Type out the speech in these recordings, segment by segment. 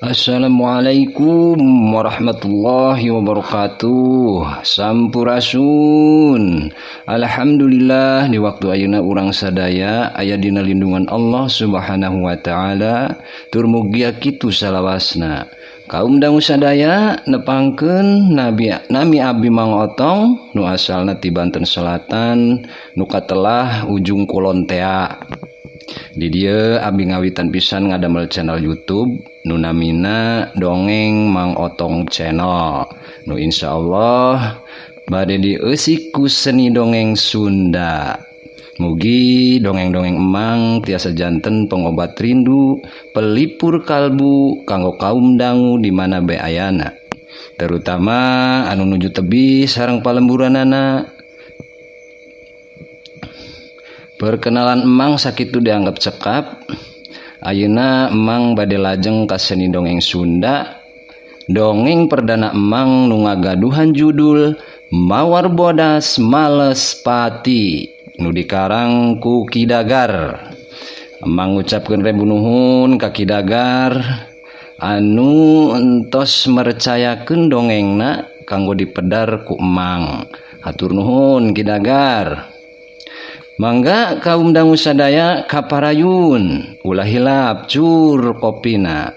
Assalamualaikum warahmatullahi wabarakatuh. Sampurasun. Alhamdulillah di waktu ayeuna urang sadaya aya dina lindungan Allah Subhanahu wa taala. Tur mugia kitu salawasna. Kaum dangu sadaya nepangkeun nami abdi Mang Otong nu asalna ti Banten Selatan nu katelah ujung kulon tea. Di dieu abdi ngawitan pisan ngadamel channel YouTube nu namina Dongeng Mang Otong Channel nu insyaallah bade dieusi ku seni dongeng Sunda. Mugi dongeng-dongeng emang tiasa janten pengobat rindu, pelipur kalbu kanggo kaum dangu di mana bae ayana. Terutama anu nuju tebih sareng palemburanana. Perkenalan emang sakitu dianggap cekap. Ayeuna emang bade lajeng ka seni dongeng Sunda. Dongeng perdana emang nu ngagaduhan judul Mawar Bodas Males Pati nu dikarang ku Ki Dagar. Emang ngucapkeun rebu nuhun ka Ki Dagar anu entos mercayakeun dongengna kanggo dipedar ku emang. Hatur nuhun Ki Dagar. Mangga kaum dangu sadaya kaparayun ulah hilap cur kopina.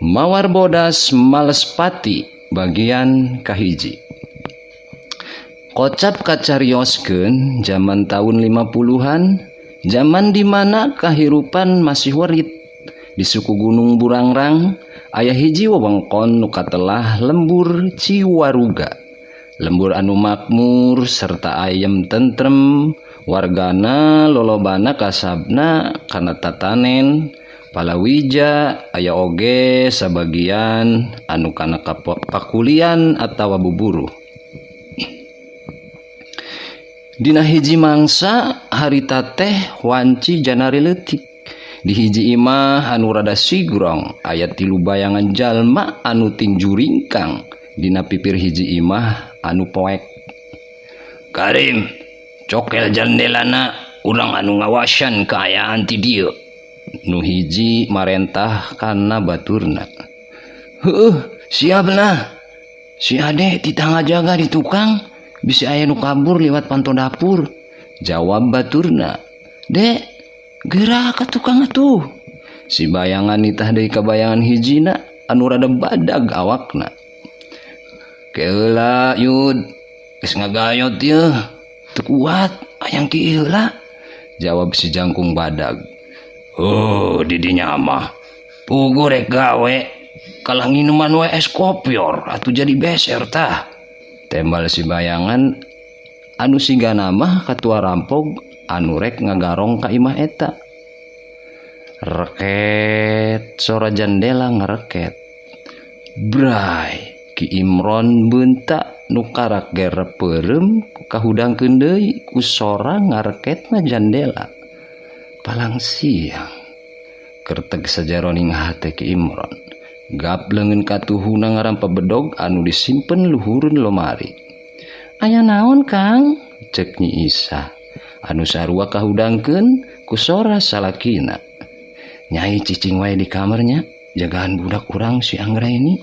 Mawar Bodas Males Pati bagian kahiji. Kocap kacarioskeun zaman tahun 50-an, zaman di mana kahirupan masih werit. Di suku Gunung Burangrang aya hiji wewengkon nu katelah lembur Ciwaruga. Lembur anu makmur serta ayem tentrem, wargana lolobana kasabna kana tatanen. Palawija aya oge sabagian anu kana pakulian atawa buburu. Dina hiji mangsa harita teh wanci janari leutik. Di hiji imah anu rada sigrong aya 3 bayangan jalma anu tinju ringkang dina pipir hiji imah anu poek. Karim, cokel jandelana urang anu ngawasan kaayaan ti dieu. Nu hiji marentah kana baturna. Heuh, siapna. Si ade ti tangga jaga di tukang, bisi aya nu kabur liwat panto dapur. Jawab baturna. Dek, gerak ka tukang atuh. Si bayangan nitah deui ka bayangan hijina anu rada badag awakna. Keula yud, geus ngagayot yeuh. Teu kuat hayang ki heula. Jawab si jangkung badag. Oh, didinya mah pugu rek gawe kalah nginuman we es kopior atuh jadi beser tah. Tembal si bayangan anu sigana mah katua rampog anu rek ngagarong ka imah eta. Reket sora jandela ngareket. Bray Ki Imron beunta nu karak gerepeureum kahudangkeun deui ku sora ngareketna jandela. Palang siang kerteg sajaroning hate Ki Imron gap leungeun katuhuna ngaran pabedog anu disimpen luhureun lomari. Aya naon Kang? Cek Nyi Isa anu sarua kahudangkeun ku sora salakina. Nyai cicing wae di kamarnya jagaan budak urang si Anggra ini.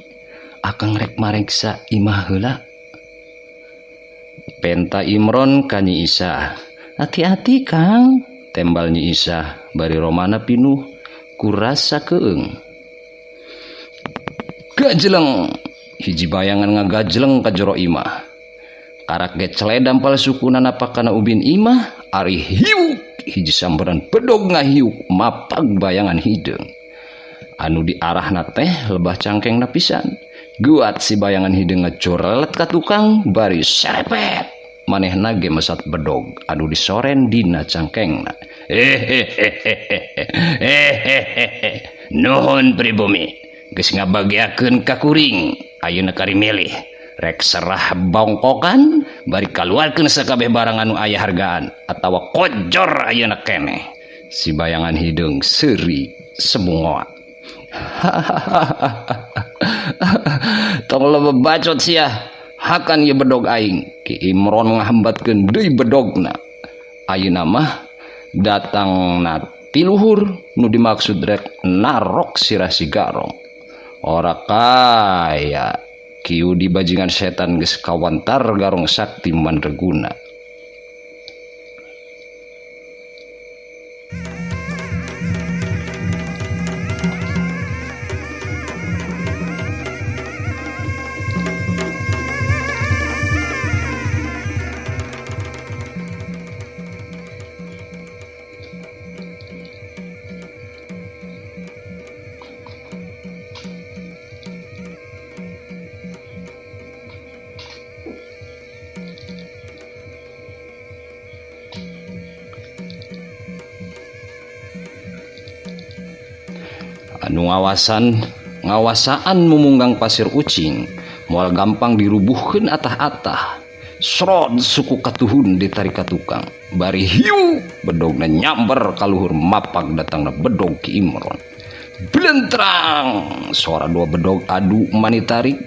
Akang rek mareksa imah heula. Penta Imron ka Nyi Isa. Hati-hati Kang. Tembal Nyi Isa bari romana pinuh ku rasa keung. Gajleng hiji bayangan ngagajleng ka jero imah. Karak ge celedam pal sukuna napakana ubin imah ari hiuk hiji sambaran bedog ngahiuk mapag bayangan hideung. Anu diarahna teh lebah cangkengna pisan. Guat si bayangan hideung ngacorelet ka tukang bari serepet. Manehna ge mesat bedog anu disoren dina cangkengna. Nuhun pribumi geus ngabagiakeun ka kuring ayeuna kari milih rek serah bongkokan bari kaluarkeun sakabeh barang anu aya hargaan atawa kojor ayeuna keneh. Si bayangan hidung seuri semua. Tong loba bacot sia hakan ye bedog aing. Ki Imron ngahambatkeun deui bedogna. Ayeuna mah datangna ti luhur nu dimaksud rek narok sirah si garong. Ora kaya kieu di bajingan setan geus kawantar garong sakti mandraguna. Anu ngawasaan mumunggang pasir ucing moal gampang dirubuhkeun atah-atah. Srod suku katuhun ditarik ka tukang. Bari hiu bedogna nyamber ka luhur mapag datangna bedog Ki Imron. Blentrang suara dua bedog adu mani tarik.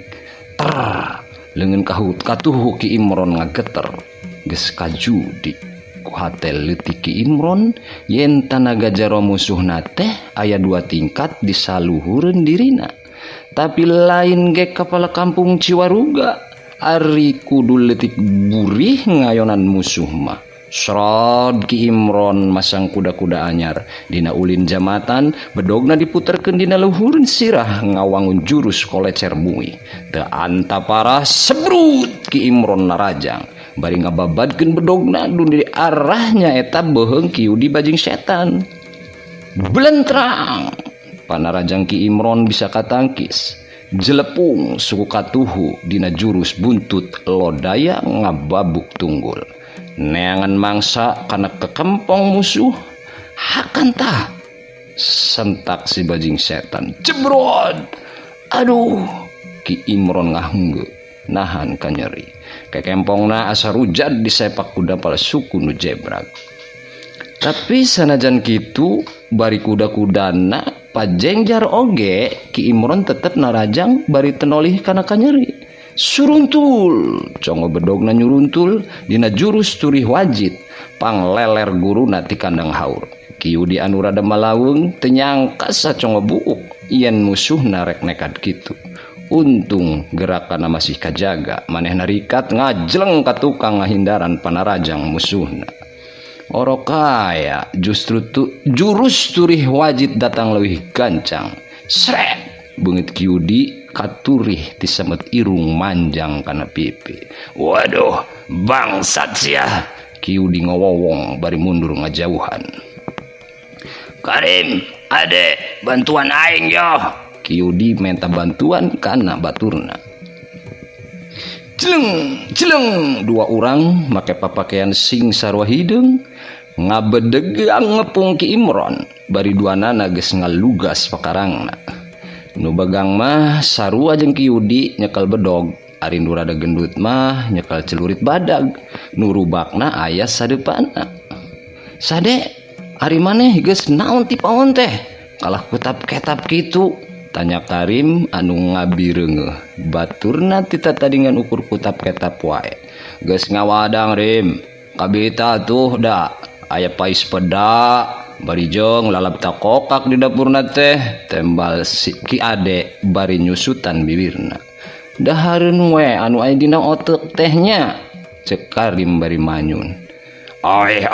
Leungeun kahut katuhu Ki Imron ngageter. Geus kajudi ku hatel leutik Ki Imron yen tanaga jaro musuhna teh aya 2 tingkat di saluhureun dirina. Tapi lain ge kepala kampung Ciwaruga ari kudu leutik burih ngayonan musuh mah. Srod Ki Imron masang kuda-kuda anyar dina ulin jamatan bedogna diputerkeun dina luhureun sirah ngawangun jurus kolecer bumi. Teu antapara sebrut Ki Imron narajang bari ngababadkeun bedogna dun di arahnya eta beuheung kieu di bajing setan. Blentrang panarajang Ki Imron bisa katangkis jelepung suku katuhu dina jurus buntut lodaya ngababuk tunggul. Neangan mangsa kana kekempong musuh hakan tah sentak si bajing setan jebrod. Aduh Ki Imron ngahungge nahan ka nyeri. Kekempongna asa rujad di sepak kuda pala suku nu jebrag. Tapi sanajan kitu bari kuda-kudana pajengjar oge Ki Imron tetep narajang bari tenolih kana ka nyeri. Suruntul congo bedogna nyuruntul dina jurus turih wajid pangleler guruna ti kandang haur. Kieu di anu rada malaweung teu nyangka sacongo buuk yen musuhna rek nekat kitu. Untung gerakanna masih kajaga manehna rikat ngajleng ka tukang ngahindaran panarajang musuhna. Oro kaya justru jurus turih wajid datang leuwih gancang. Srek beungit kieu di katurih ti semet irung manjang kana pipi. Waduh bangsat sia kieu di ngowowong bari mundur ngajauhan. Karim ade bantuan aing yo. Kieu di minta bantuan kana baturna. Celeng 2 urang make papakaian sing sarua hideung ngabedegang ngepung Ki Imron bari duanana geus ngalugas pakarangna. Nu bagang mah sarua jeung Ki Yudi nyekel bedog, ari nu rada gendut mah nyekel celurit badag, nu rubakna aya sadeupana. Sade, ari maneh geus naon ti paon teh? Kalah kutap ketap kitu, tanya Karim anu ngabireungeuh. Baturna ti tatadingan ukur kutap ketap wae. Geus ngawadang Rim, kabita tuh da aya pais peda. Bari jong lalap takokak di dapurna teh tembal si Ki Ade bari nyusutan bibirna. Dahareun we anu aya dina otek tehnya, cek Karim bari manyun. Oi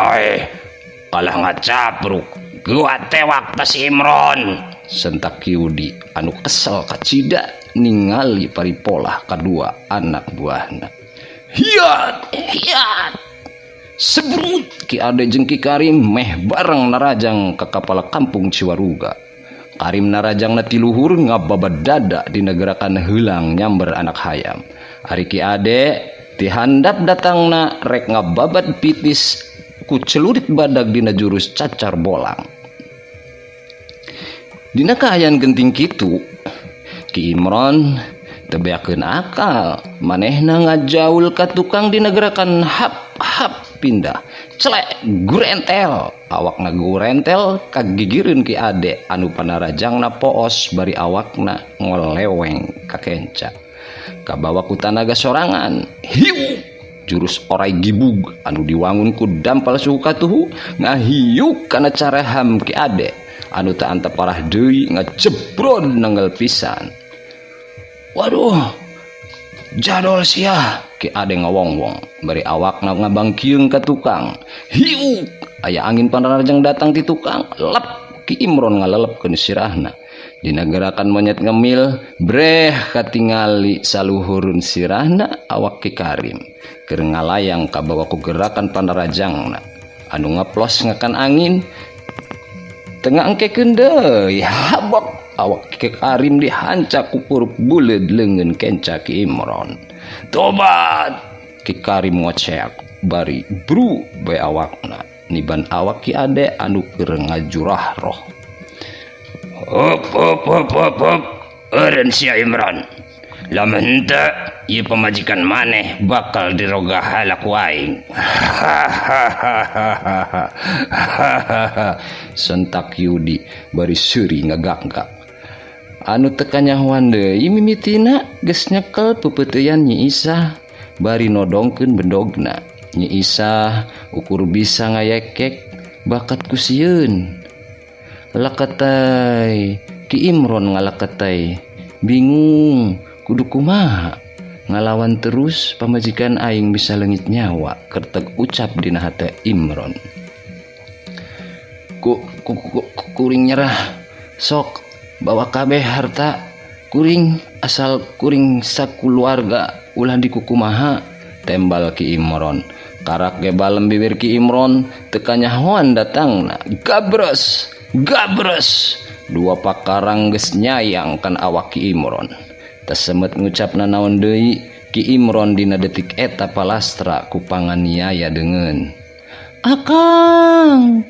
kalah ngacapruk gua tewak ta si Imron, sentak Ki Yudi anu kesel kacida ningali paripolah kadua anak buahna. Hiat sebrut Ki Ade jeung Ki Karim meh bareng narajang ke kapala kampung Ciwaruga. Karim narajangna ti luhur ngababad dada di gerakan heulang nyamber anak hayam. Ari Ki Ade ti handap datangna rek ngababad pitis ku celurit badag dina jurus cacar bolang. Dina kahayan genting kitu Ki Imron tebeakeun akal manehna ngajaul ka tukang dinegerakan hap pindah celek gurentel awakna gurentel kagigireun ki ade anu panarajangna poos bari awakna ngoleweng ka kenca kabawa ku tanaga sorangan hiu jurus orai gibug anu diwangun ku dampal suhu katuhu ngahiuk kana caraham ki ade anu teu antep parah deui ngajebron nanggal pisan. Waduh, jadol sia ki ade ngawong-wong bari awakna ngabangkieung ka tukang. Hiu, aya angin panarajang datang ti tukang, lep ki Imron ngalelepkeun sirahna. Dina gerakan monyet ngemil, breh katingali saluhurun sirahna awak ki Karim. Keur ngalayang kabawa ku gerakan panarajangna. Anu ngeplos ngakan angin, tengah engkekeun deui habok awak ki Karim dihancak ku purup buleud leungeun kenca ki Imron. Tobat ki Karim ngoceak bari bru bae awakna niban awak ki ade anu keur ngajurah roh. Hop eureun sia Imron lamun henteu ieu pamajikan maneh bakal dirogah halak waing. Sentak Yudi bari seuri ngagak-gak. Anu teu kanyahoan deui mimitina geus nyekel peupeuteuyan Nyi Isah bari nodongkeun bendogna. Nyi Isah ukur bisa ngayekek bakat ku sieun. Lakatay ki Imron ngalakatay bingung kudu kumaha ngalawan terus pamajikan aing bisa leungit nyawa kerteg ucap dina hate Imron. Kuring nyerah sok bawa kabeh harta kuring asal kuring sakuluarga ulah dikukumaha tembal ki Imron. Karak ge balem bibir ki Imron teu kanyahoan datangna gabres dua pakarang geus nyayang kan awak ki Imron. Tesemet ngucapna naon deui ki Imron dina detik eta palastra ku panganiaya deungeun. Akang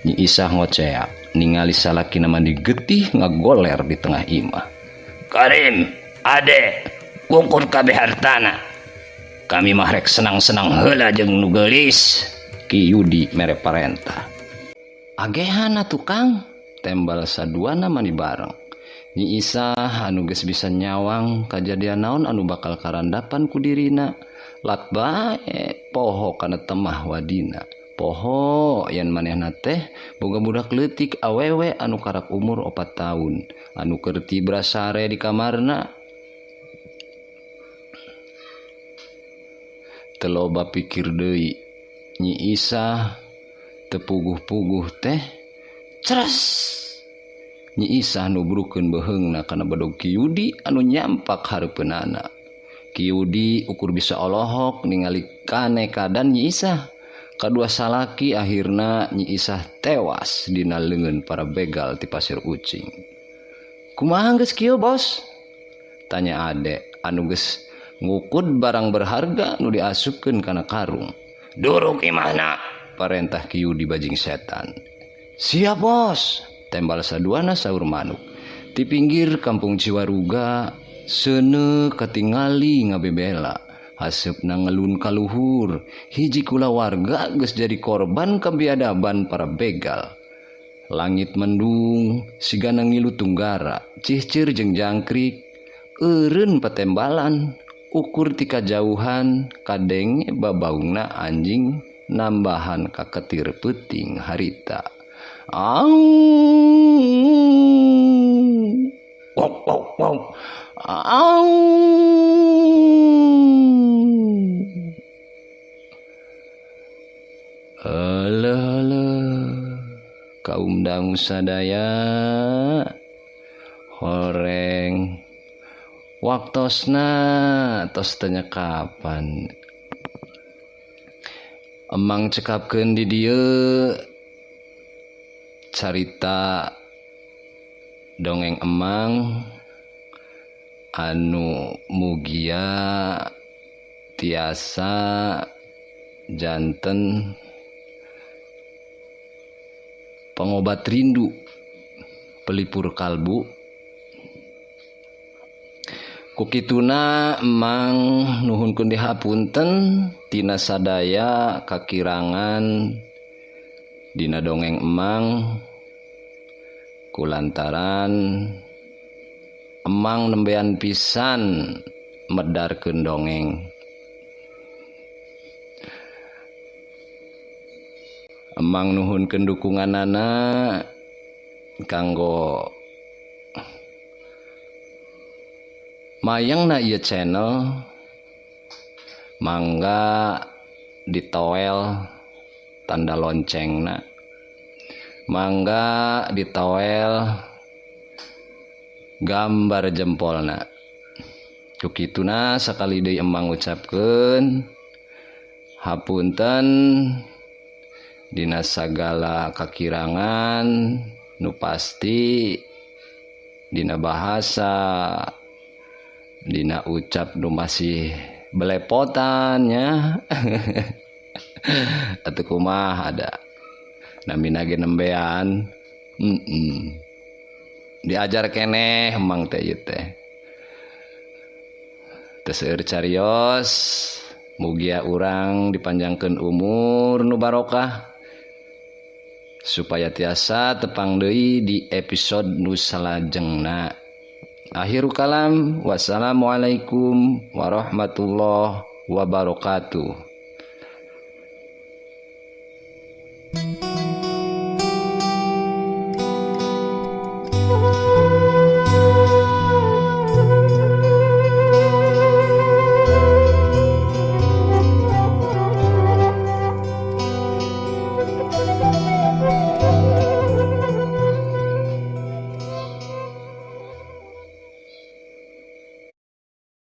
Nyi Isah ngoceak ningali salakina mandi getih ngagoler di tengah imah. Karim, ade, ukur kabeh hartana. Kami mah rek senang-senang heula jeung nu geulis. Ki Yudi mere parentah. Agehana tukang, tembal saduana mani bareng. Nyi Isah anu geus bisa nyawang kajadian naon anu bakal karandapan ku dirina. Lat bae poho kana temah wadina. Poho yan manehna teh boga budak leutik awewe anu karak umur 4 tahun anu keur tibra sare di kamarna. Teu loba pikir deui Nyi Isah teu puguh-puguh teh ceres Nyi Isah nubrukeun beheungna kana badog Ki Yudi anu nyampak hareupeunana. Ki Yudi ukur bisa olohok ningali kane kadan Nyi Isah. Kadua salaki akhirna Nyi Isah tewas dina leungeun para begal ti pasir ucing. Kumaha geus kieu bos? Tanya ade anu geus ngukud barang berharga nu diasupkeun kana karung. Duruk imahna, parentah Ki Yudi bajing setan. Siap bos, tembal saduana saur manuk. Ti pinggir kampung Ciwaruga seuneu katingali ngabebela. Haseupna ngelun kaluhur, hiji kula warga geus jadi korban kebiadaban para begal. Langit mendung, sigana ngilu tunggara, cihcir jeung jangkrik, eureun patembalan, ukur ti kajauhan, kadenge babaungna anjing nambahan ka ketir peuting harita. Au, wow, au. Kaum dangu sadaya horeng waktosna tos tanya kapan emang cekapkeun di dieu carita dongeng emang anu mugia tiasa janten pengobat rindu pelipur kalbu Kukituna emang nuhunkeun dihapunten tina sadaya kakirangan dina dongeng emang kulantaran emang nembean pisan medarkeun dongeng. Emang nuhunkeun dukunganana kanggo mayangna ieu channel, mangga ditoel tanda loncengna, mangga ditoel gambar jempolna. Kukituna sakali deui emang ngucapkeun hapunten dina sagala kakirangan nu pasti dina bahasa, dina ucap nu masih belepotan nya. Atuh kumaha ada namina ge nembean diajar keneh emang teh ieu teh. Teu seueur carios, mugia urang dipanjangkeun umur nu barokah supaya tiasa tepang deui di episode nu salajengna. Akhirul kalam, wassalamualaikum warahmatullahi wabarakatuh.